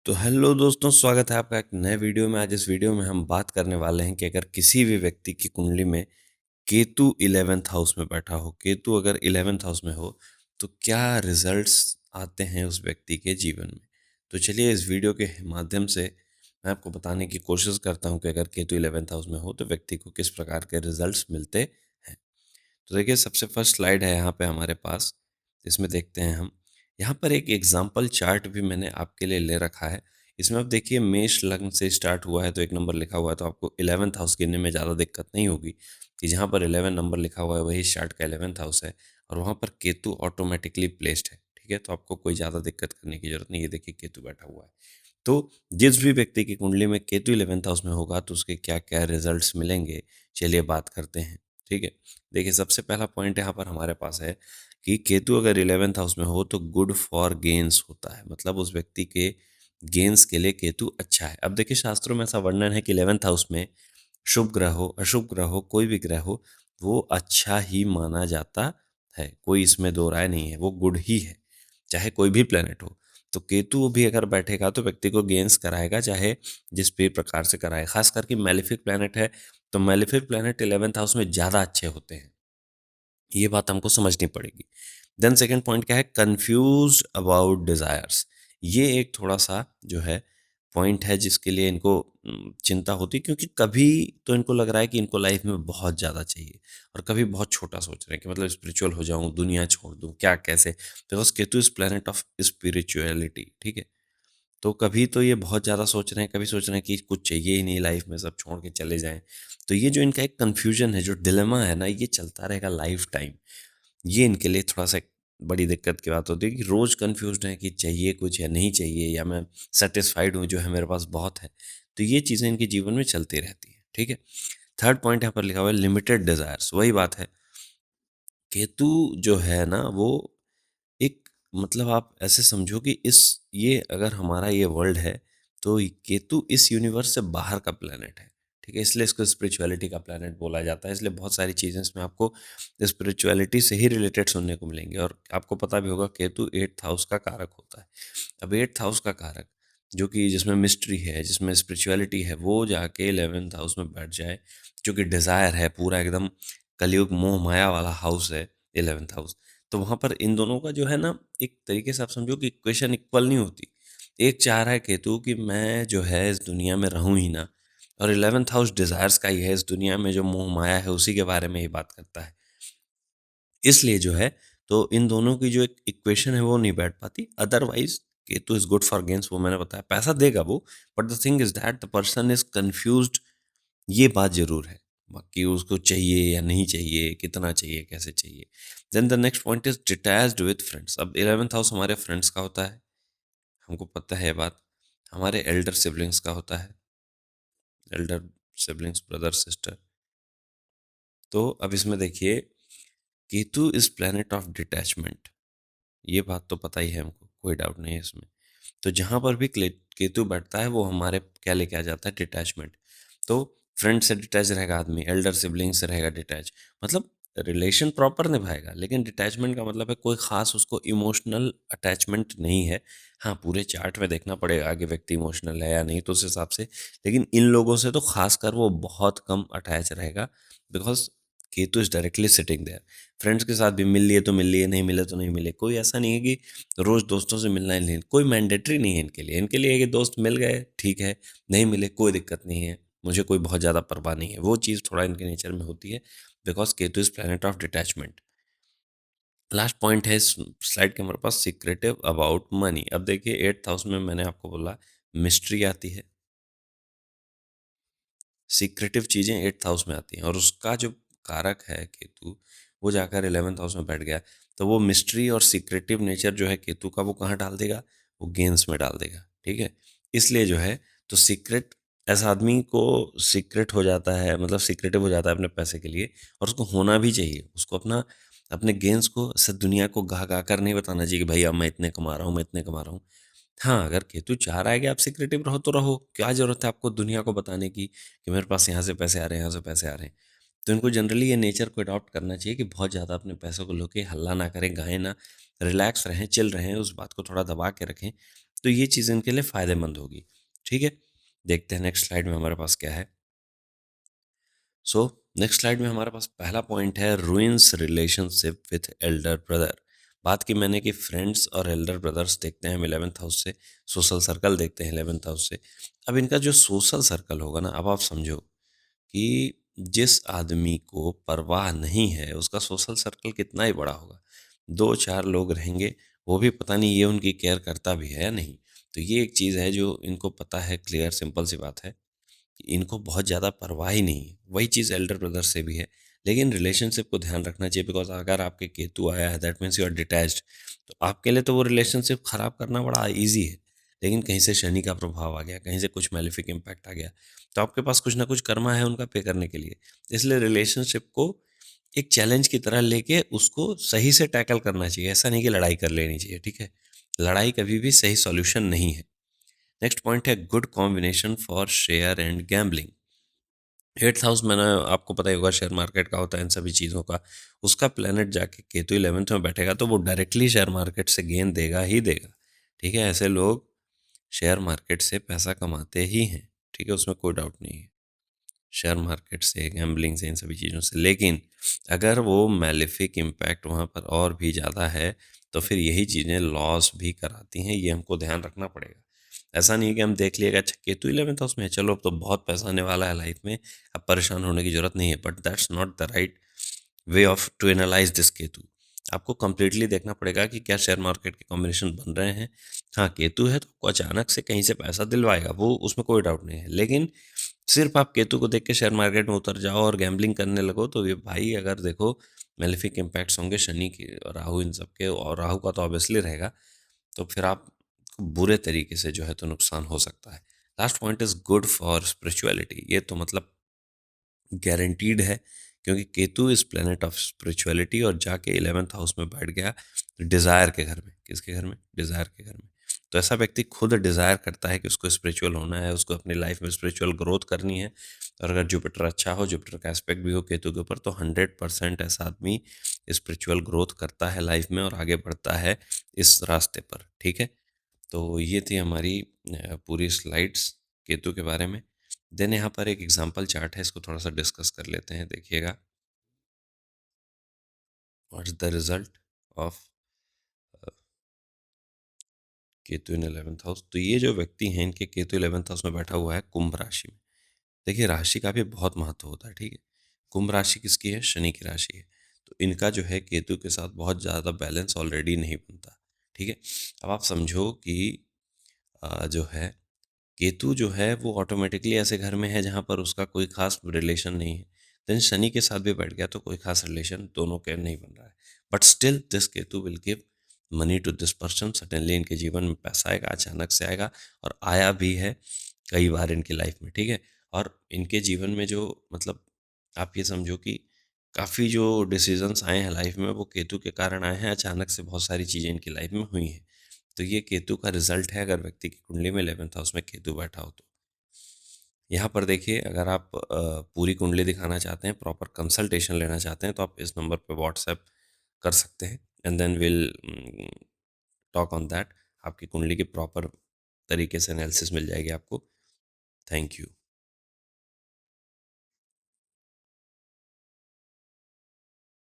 तो हेलो दोस्तों, स्वागत है आपका एक नए वीडियो में। आज इस वीडियो में हम बात करने वाले हैं कि अगर किसी भी व्यक्ति की कुंडली में केतु 11th हाउस में बैठा हो, केतु अगर 11th हाउस में हो, तो क्या रिजल्ट्स आते हैं उस व्यक्ति के जीवन में। तो चलिए इस वीडियो के माध्यम से मैं आपको बताने की कोशिश करता हूँ कि अगर केतु 11th हाउस में हो तो व्यक्ति को किस प्रकार के रिजल्ट्स मिलते हैं। तो देखिए, सबसे फर्स्ट स्लाइड है यहाँ पे हमारे पास, इसमें देखते हैं हम। यहाँ पर एक एग्जाम्पल चार्ट भी मैंने आपके लिए ले रखा है। इसमें आप देखिए, मेष लग्न से स्टार्ट हुआ है तो एक नंबर लिखा हुआ है, तो आपको 11th हाउस गिनने में ज़्यादा दिक्कत नहीं होगी कि जहाँ पर 11 नंबर लिखा हुआ है वही स्टार्ट का 11th हाउस है और वहाँ पर केतु ऑटोमेटिकली प्लेस्ड है। ठीक है, तो आपको कोई ज़्यादा दिक्कत करने की जरूरत नहीं। ये देखिए, केतु बैठा हुआ है। तो जिस भी व्यक्ति की कुंडली में केतु 11th हाउस में होगा तो उसके क्या क्या रिजल्ट्स मिलेंगे, चलिए बात करते हैं। ठीक है, देखिए, सबसे पहला पॉइंट यहाँ पर हमारे पास है कि केतु अगर 11th हाउस में हो तो गुड फॉर गेन्स होता है, मतलब उस व्यक्ति के गेन्स के लिए केतु अच्छा है। अब देखिए, शास्त्रों में ऐसा वर्णन है कि 11th हाउस में शुभ ग्रह हो, अशुभ ग्रह हो, कोई भी ग्रह हो, वो अच्छा ही माना जाता है। कोई इसमें दो राय नहीं है, वो गुड ही है, चाहे कोई भी प्लेनेट हो। तो केतु भी अगर बैठेगा तो व्यक्ति को गेन्स कराएगा, चाहे जिस भी प्रकार से कराए। खास करके मैलिफिक प्लेनेट है तो मैलिफिक प्लेनेट 11th हाउस में ज़्यादा अच्छे होते हैं, ये बात हमको समझनी पड़ेगी। देन सेकंड पॉइंट क्या है, कंफ्यूज अबाउट डिजायर्स। ये एक थोड़ा सा जो है पॉइंट है जिसके लिए इनको चिंता होती है, क्योंकि कभी तो इनको लग रहा है कि इनको लाइफ में बहुत ज़्यादा चाहिए और कभी बहुत छोटा सोच रहे हैं कि मतलब स्पिरिचुअल हो जाऊं, दुनिया छोड़ दूं, क्या कैसे। Because Ketu is planet of spirituality. ठीक है, तो कभी तो ये बहुत ज़्यादा सोच रहे हैं, कभी सोच रहे हैं कि कुछ चाहिए ही नहीं लाइफ में, सब छोड़ के चले जाएं। तो ये जो इनका एक कन्फ्यूजन है, जो डिलेमा है ना, ये चलता रहेगा लाइफ टाइम। ये इनके लिए थोड़ा-सा एक बड़ी दिक्कत की बात होती है कि रोज़ कन्फ्यूज़्ड हैं कि चाहिए कुछ या नहीं चाहिए, या मैं सैटिस्फाइड हूँ जो है मेरे पास बहुत है। तो ये चीज़ें इनके जीवन में चलती रहती हैं, ठीक है? थर्ड पॉइंट यहाँ पर लिखा हुआ है लिमिटेड डिज़ायर्स, वही बात है। केतु जो है ना वो एक, मतलब आप ऐसे समझो कि इस ये अगर हमारा ये वर्ल्ड है तो केतु इस यूनिवर्स से बाहर का प्लेनेट है। ठीक है, इसलिए इसको स्पिरिचुअलिटी का प्लेनेट बोला जाता है। इसलिए बहुत सारी चीज़ें इसमें आपको स्पिरिचुअलिटी से ही रिलेटेड सुनने को मिलेंगी। और आपको पता भी होगा, केतु 8th हाउस का कारक होता है। अब 8th हाउस का कारक, जो कि जिसमें मिस्ट्री है, जिसमें स्पिरिचुअलिटी है, वो जाके 11th हाउस में बैठ जाए, जो कि डिज़ायर है, पूरा एकदम कलयुग मोह माया वाला हाउस है 11th हाउस। तो वहाँ पर इन दोनों का जो है ना, एक तरीके से आप समझो कि इक्वेशन इक्वल नहीं होती। एक चाह रहा है केतु कि मैं जो है इस दुनिया में रहूँ ही ना, और 11th हाउस डिज़ायर्स का ही है, इस दुनिया में जो मोह माया है उसी के बारे में ही बात करता है। इसलिए जो है, तो इन दोनों की जो एक इक्वेशन है वो नहीं बैठ पाती। Otherwise Ketu is good for gains, वो मैंने बताया, पैसा देगा वो, but the thing is that the person is confused, ये बात ज़रूर है। बाकी उसको चाहिए या नहीं चाहिए, कितना चाहिए, कैसे चाहिए। Then the next point is detached with friends. अब 11th हाउस हमारे फ्रेंड्स का होता है, हमको पता है ये बात। हमारे एल्डर सिबलिंग्स का होता है, एल्डर सिबलिंग्स, ब्रदर, सिस्टर। तो अब इसमें देखिए, Ketu is planet of detachment. ये बात तो पता ही है हमको, कोई डाउट नहीं है इसमें। तो जहाँ पर भी केतु बैठता है वो हमारे क्या लेके आ जाता है, डिटैचमेंट। तो फ्रेंड से डिटैच रहेगा आदमी, एल्डर सिबलिंग से रहेगा डिटैच, मतलब रिलेशन प्रॉपर निभाएगा, लेकिन डिटैचमेंट का मतलब है कोई खास उसको इमोशनल अटैचमेंट नहीं है। हाँ, पूरे चार्ट में देखना पड़ेगा आगे व्यक्ति इमोशनल है या नहीं, तो उस हिसाब से। लेकिन इन लोगों से तो खासकर वो बहुत कम अटैच रहेगा, because Ketu is directly sitting there. Friends के साथ भी मिल लिए तो मिल लिए, नहीं मिले तो नहीं मिले। कोई ऐसा नहीं है कि रोज दोस्तों से मिलना ही नहीं, कोई मैंडेटरी नहीं है इनके लिए। इनके लिए कि दोस्त मिल गए ठीक है, नहीं मिले कोई दिक्कत नहीं है, मुझे कोई बहुत ज़्यादा परवाह नहीं है। वो चीज़ थोड़ा इनके नेचर में होती है, because Ketu is planet of detachment. Last point है इस स्लाइड के हमारे पास, सीक्रेटिव अबाउट मनी। अब देखिए, 8th हाउस में मैंने आपको बोला मिस्ट्री आती है, सीक्रेटिव चीज़ें 8th हाउस में आती हैं, और उसका जो कारक है केतु, वो जाकर 11th हाउस में बैठ गया। तो वो मिस्ट्री और सीक्रेटिव नेचर जो है केतु का, वो कहाँ डाल देगा, वो गेम्स में डाल देगा। ठीक है, इसलिए जो है, तो सीक्रेट, ऐसा आदमी को सीक्रेट हो जाता है, मतलब सीक्रेटिव हो जाता है अपने पैसे के लिए, और उसको होना भी चाहिए। उसको अपना, अपने गेंस को सब दुनिया को गा गा कर नहीं बताना चाहिए कि भाई अब मैं इतने कमा रहा हूँ, मैं इतने कमा रहा हूँ। हाँ, अगर केतु चाह रहा है कि आप सिक्रेटिव रहो तो रहो, क्या ज़रूरत है आपको दुनिया को बताने की कि मेरे पास यहाँ से पैसे आ रहे हैं, यहाँ से पैसे आ रहे हैं। तो इनको जनरली ये नेचर को अडॉप्ट करना चाहिए कि बहुत ज़्यादा अपने पैसों को लेके हल्ला ना करें, गाएँ ना, रिलैक्स रहें, चिल रहें, उस बात को थोड़ा दबा के रखें। तो ये चीज़ इनके लिए फ़ायदेमंद होगी। ठीक है? देखते हैं नेक्स्ट स्लाइड में हमारे पास क्या है। सो नेक्स्ट स्लाइड में हमारे पास पहला पॉइंट है ruins relationship with Elder brother. बात की मैंने कि फ्रेंड्स और एल्डर ब्रदर्स देखते हैं हम 11th हाउस से, सोशल सर्कल देखते हैं 11th हाउस से। अब इनका जो सोशल सर्कल होगा ना, अब आप समझो कि जिस आदमी को परवाह नहीं है उसका सोशल सर्कल कितना ही बड़ा होगा। 2-4 लोग रहेंगे, वो भी पता नहीं ये उनकी केयर करता भी है या नहीं। तो ये एक चीज़ है जो इनको पता है, क्लियर सिंपल सी बात है कि इनको बहुत ज़्यादा परवाह ही नहीं है। वही चीज़ एल्डर ब्रदर से भी है। लेकिन रिलेशनशिप को ध्यान रखना चाहिए, बिकॉज़ अगर आपके केतु आया है that means you are detached. तो आपके लिए तो वो रिलेशनशिप ख़राब करना बड़ा ईज़ी है। लेकिन कहीं से शनि का प्रभाव आ गया, कहीं से कुछ मैलेफिक इम्पैक्ट आ गया, तो आपके पास कुछ ना कुछ कर्मा है उनका पे करने के लिए। इसलिए रिलेशनशिप को एक चैलेंज की तरह लेके उसको सही से टैकल करना चाहिए। ऐसा नहीं कि लड़ाई कर लेनी चाहिए, ठीक है? लड़ाई कभी भी सही सॉल्यूशन नहीं है। नेक्स्ट पॉइंट है good combination for share and gambling. 8th house मैंने आपको पता ही होगा शेयर मार्केट का होता है इन सभी चीज़ों का। उसका प्लैनेट जाके केतु 11th में बैठेगा तो वो डायरेक्टली शेयर मार्केट से गेन देगा ही देगा। ठीक है? ऐसे लोग शेयर मार्केट से पैसा कमाते ही हैं। ठीक है? उसमें कोई डाउट नहीं है। शेयर मार्केट से, गैम्बलिंग से, इन सभी चीज़ों से। लेकिन अगर वो मैलेफिक इम्पैक्ट वहाँ पर और भी ज़्यादा है, तो फिर यही चीज़ें लॉस भी कराती हैं, ये हमको ध्यान रखना पड़ेगा। ऐसा नहीं है कि हम देख लिए कि अच्छा केतु 11th हाउस में है, चलो अब तो बहुत पैसा आने वाला है लाइफ में, अब परेशान होने की ज़रूरत नहीं है। But that's not the right way of to analyse this Ketu. आपको कंप्लीटली देखना पड़ेगा कि क्या शेयर मार्केट के कॉम्बिनेशन बन रहे हैं। हाँ, केतु है तो आपको अचानक से कहीं से पैसा दिलवाएगा, वो उसमें कोई डाउट नहीं है। लेकिन सिर्फ आप केतु को देख के शेयर मार्केट में उतर जाओ और गैम्बलिंग करने लगो तो ये भाई अगर देखो मेलेफिक इम्पैक्ट्स होंगे शनि के और राहु इन सब के, और राहु का तो ऑब्वियसली रहेगा। तो फिर आप बुरे तरीके से जो है तो नुकसान हो सकता है। Last point is good for spirituality. ये तो मतलब गारंटीड है, क्योंकि Ketu is planet of spirituality और जाके 11th हाउस में बैठ गया डिज़ायर के घर में। किसके घर में? डिज़ायर के घर में। तो ऐसा व्यक्ति खुद डिज़ायर करता है कि उसको स्पिरिचुअल होना है, उसको अपनी लाइफ में स्पिरिचुअल ग्रोथ करनी है। और अगर जुपिटर अच्छा हो, जुपिटर का एस्पेक्ट भी हो केतु के ऊपर, तो 100% ऐसा आदमी स्पिरिचुअल ग्रोथ करता है लाइफ में और आगे बढ़ता है इस रास्ते पर। ठीक है? तो ये थी हमारी पूरी स्लाइड्स केतु के बारे में। देन यहाँ पर एक एग्जांपल चार्ट है, इसको थोड़ा-सा डिस्कस कर लेते हैं, देखिएगा। What is the result of Ketu in 11th house. तो ये जो व्यक्ति हैं इनके केतु 11th हाउस में बैठा हुआ है कुंभ राशि में। देखिए राशि का भी बहुत महत्व होता है, ठीक है? कुंभ राशि किसकी है? शनि की राशि है। तो इनका जो है केतु के साथ बहुत ज़्यादा बैलेंस ऑलरेडी नहीं बनता, ठीक है? अब आप समझो कि जो है केतु जो है वो ऑटोमेटिकली ऐसे घर में है जहाँ पर उसका कोई खास रिलेशन नहीं है। देन शनि के साथ भी बैठ गया तो कोई खास रिलेशन दोनों के नहीं बन रहा है। But still this Ketu will give money to this person. Suddenly इनके जीवन में पैसा आएगा, अचानक से आएगा, और आया भी है कई बार इनकी लाइफ में, ठीक है? और इनके जीवन में जो मतलब आप ये समझो कि काफ़ी जो डिसीजंस आए हैं लाइफ में वो केतु के कारण आए हैं। अचानक से बहुत सारी चीज़ें इनकी लाइफ में हुई हैं। तो ये केतु का रिजल्ट है अगर व्यक्ति की कुंडली में 11th हाउस में केतु बैठा हो तो। यहाँ पर देखिए अगर आप पूरी कुंडली दिखाना चाहते हैं, प्रॉपर कंसल्टेशन लेना चाहते हैं, तो आप इस नंबर पे व्हाट्सएप कर सकते हैं and then will talk on that. आपकी कुंडली की प्रॉपर तरीके से एनालिसिस मिल जाएगी आपको। Thank you.